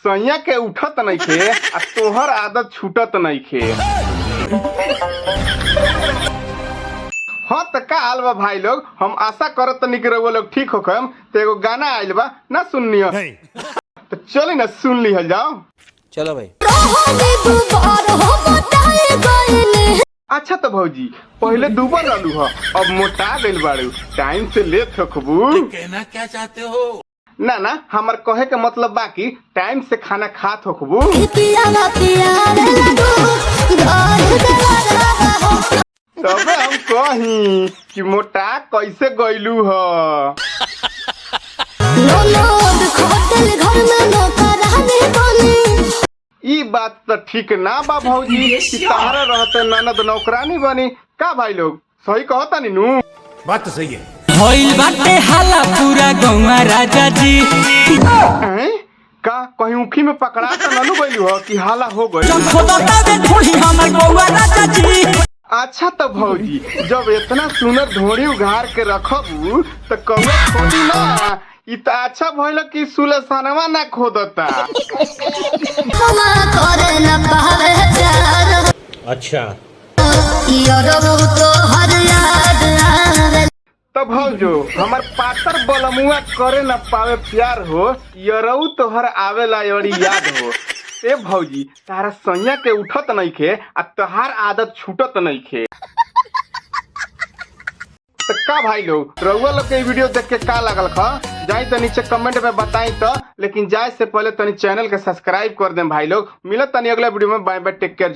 सैया के उठत नहीं खे आ तोहर आदत छूटत नहीं खे। हाँ तो का हाल बा भाई लोग, हम आशा करत नहीं कि वो लोग ठीक होखम। तो एगो गाना आइल बा ना सुननियो, तो चली ना सुन लिहल जाओ। चलो भाई। अच्छा तो भौजी पहले दुबर रहलू ह, अब मोटा गइल बाड़ू, टाइम से लेत होखबू। कहना क्या चाहते हो? ना ना हमार कहे के मतलब बाकी टाइम से खाना खात होखबू। तबे हम कही कि मोटा कैसे गइलू ह। ई बात तो ठीक ना बा भौजी कि तहरा रहते ननद नौकरानी बनी। का भाई लोग सही कहता नी नू? बात तो सही है। होइल बाटे हाला पूरा गौवा राजा जी। का कहीं उखी में पकड़ा तो ननु गइलू ह कि हाला हो गई? अच्छा तो भौजी जब इतना सुंदर ढोड़ी उघार के रखबू तो कौआ खोदी ना। इ तो अच्छा भइल कि सुलसनवा ना खोदता। अच्छा तो भौजो हमार पातर बलमुआ करे न पावे प्यार हो, यरऊ तोहर आवेला यड़ी याद हो। ए भौजी तारा सैया के उठत नहीं खे आ तोहार आदत छूटत नहीं खे। तो का भाई लोग रउआ लोग के वीडियो देख के का लागल ख जाई तो नीचे कमेंट में बताई तो, लेकिन जाए से पहले तनी चैनल के सब्सक्राइब कर दें भाई लोग। मिलत तनी अगला वीडियो में, बाय बाय, टेक केयर।